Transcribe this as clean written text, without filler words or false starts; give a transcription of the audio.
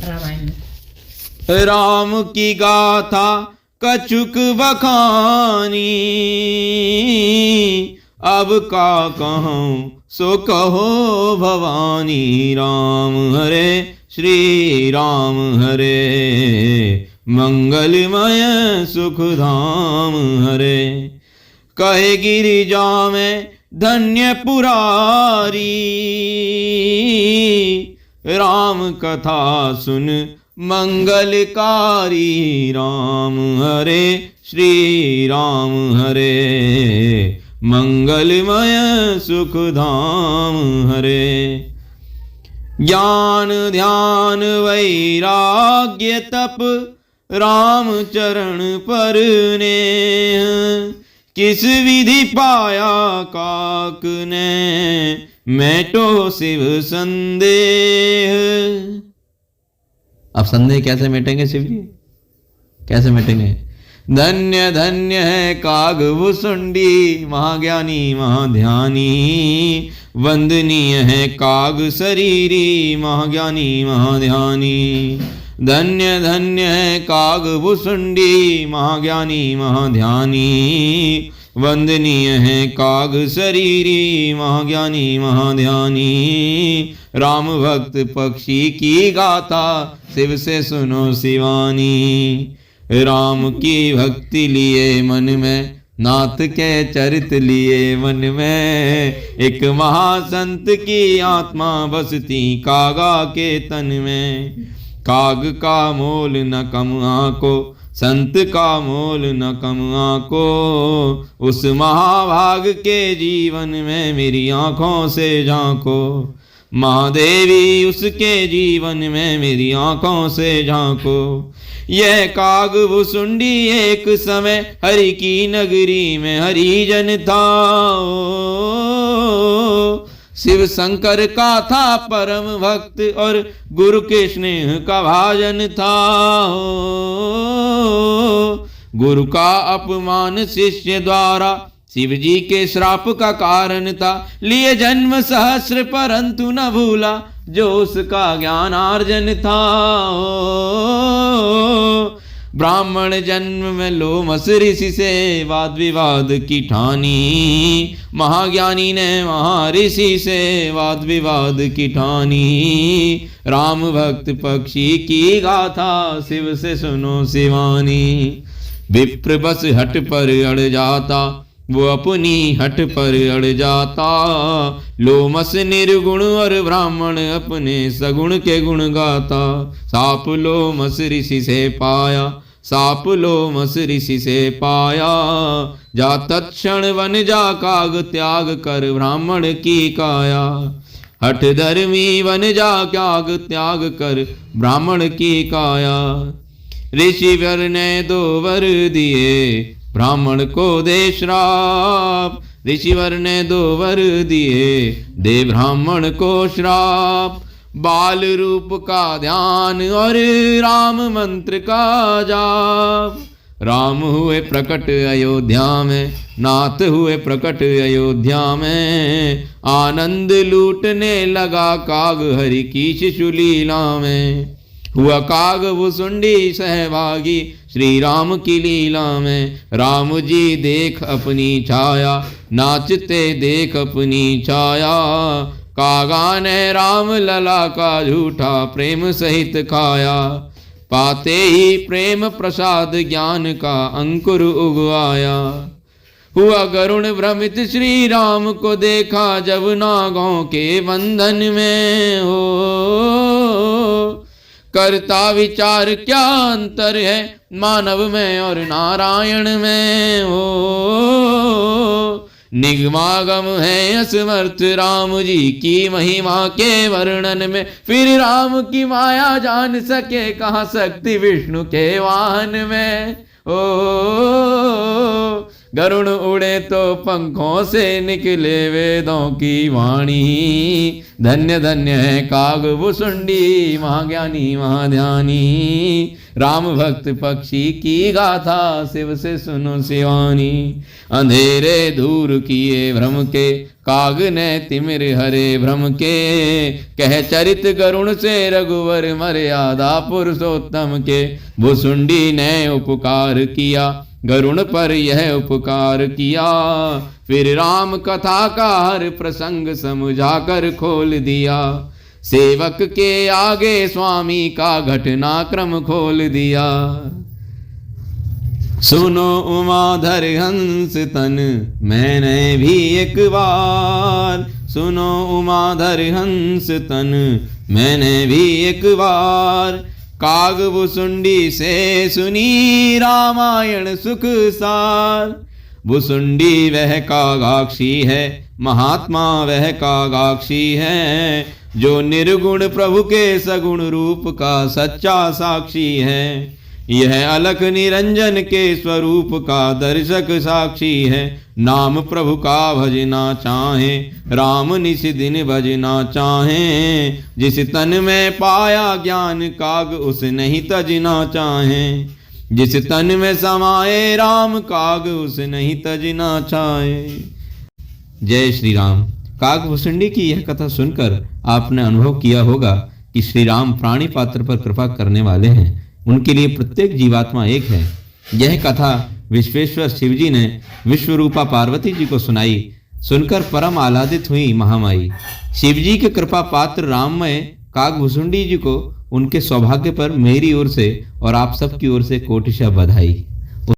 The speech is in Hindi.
रामायण। राम की गाथा कछुक बखानी, अब का कहूँ सो कहो भवानी। राम हरे श्री राम हरे, मंगलमय सुख धाम हरे। कहे गिरिजा में धन्य पुरारी, राम कथा सुन मंगलकारी। राम हरे श्री राम हरे, मंगलमय सुख धाम हरे। ज्ञान ध्यान वैराग्य तप, राम चरण पर नेह। किस विधि पाया काक ने, मैटो शिव संदेह। अब संदेह कैसे मिटेंगे शिव जी, कैसे मिटेंगे? धन्य धन्य है काग भुसुंडी, महाज्ञानी महाध्यानी। वंदनीय है काग शरीरी, महाज्ञानी महाध्यानी। धन्य धन्य है काग भुसुंडी, महाज्ञानी महाध्यानी। वंदनीय है काग शरीरी, महाज्ञानी महाध्यानी। राम भक्त पक्षी की गाथा, शिव से सुनो शिवानी। राम की भक्ति लिए मन में, नाथ के चरित लिए मन में। एक महासंत की आत्मा बसती कागा के तन में। काग का मोल न कम आको, संत का मोल न कम आको। उस महाभाग के जीवन में मेरी आंखों से झांको। महादेवी उसके जीवन में मेरी आंखों से झांको। यह काग भुसुंडी एक समय हरि की नगरी में हरिजन था। शिव शंकर का था परम भक्त, और गुरु के स्नेह का भाजन था। गुरु का अपमान शिष्य द्वारा शिव जी के श्राप का कारण था। लिए जन्म सहस्र परंतु न भूला, जो उसका ज्ञानार्जन था। ब्राह्मण जन्म में लोमस ऋषि से वाद विवाद की ठानी। महाज्ञानी ने महर्षि से वाद विवाद की ठानी। राम भक्त पक्षी की गाथा, शिव से सुनो शिवानी। विप्र बस हट पर अड़ जाता, वो अपनी हट पर अड़ जाता। लोमस निर्गुण और ब्राह्मण अपने सगुण के गुण गाता। साप लोमस ऋषि से पाया, साप लोमस ऋषि से पाया। जा तत्क्षण वन जा काग, त्याग कर ब्राह्मण की काया। हठ धर्मी वन जा काग, त्याग कर ब्राह्मण की काया। ऋषि वर ने 2 वर दिए, ब्राह्मण को दे श्राप। ऋषिवर ने 2 वर दिए, दे ब्राह्मण को श्राप। बाल रूप का ध्यान और राम मंत्र का जाप। राम हुए प्रकट अयोध्या में, नाथ हुए प्रकट अयोध्या में। आनंद लूटने लगा काग हरि की शिशु लीला में। हुआ काग भुसुंडी सहभागी श्री राम की लीला में। राम जी देख अपनी छाया, नाचते देख अपनी छाया। कागा ने राम लला का झूठा प्रेम सहित खाया। पाते ही प्रेम प्रसाद ज्ञान का अंकुर उगवाया। हुआ गरुण भ्रमित श्री राम को देखा, जब नागों के बंधन में हो। करता विचार क्या अंतर है, मानव में और नारायण में हो। निगमागम है असमर्थ राम जी की महिमा के वर्णन में। फिर राम की माया जान सके कहाँ शक्ति विष्णु के वाहन में। ओ गरुण उड़े तो पंखों से निकले वेदों की वाणी। धन्य धन्य है काग भुसुंडी, महाज्ञानी महाध्यानी। राम भक्त पक्षी की गाथा, शिव से सुनो शिवानी। अंधेरे दूर किए भ्रम के, काग ने तिमिर हरे भ्रम के। कह चरित गरुण से रघुवर, मर्यादा पुरुषोत्तम के। भुसुंडी ने उपकार किया, गरुण पर यह उपकार किया। फिर राम कथा का हर प्रसंग समझा कर खोल दिया। सेवक के आगे स्वामी का घटनाक्रम खोल दिया। सुनो उमाधर हंस तन, मैंने भी एक बार। सुनो उमाधर हंस तन, मैंने भी एक बार। काग भुसुंडी से सुनी रामायण सुख सार। भुसुंडी वह कागाक्षी है, महात्मा वह कागाक्षी है। जो निर्गुण प्रभु के सगुण रूप का सच्चा साक्षी है। यह अलख निरंजन के स्वरूप का दर्शक साक्षी है। नाम प्रभु का भजना चाहे, राम निस दिन भजना चाहे। जिस तन में पाया ज्ञान काग, उस नहीं तजना चाहे। जिस तन में समाये राम काग, उस नहीं तजना चाहे। जय श्री राम। काग भुसुंडी की यह कथा सुनकर आपने अनुभव किया होगा कि श्री राम प्राणी पात्र पर कृपा करने वाले हैं। उनके लिए प्रत्येक जीवात्मा एक है। यह कथा विश्वेश्वर शिवजी ने विश्वरूपा पार्वती जी को सुनाई। सुनकर परम आह्लादित हुई महामाई। शिवजी के कृपा पात्र राममय काग भुसुंडी जी को उनके सौभाग्य पर मेरी ओर से और आप सबकी ओर से कोटिशा बधाई।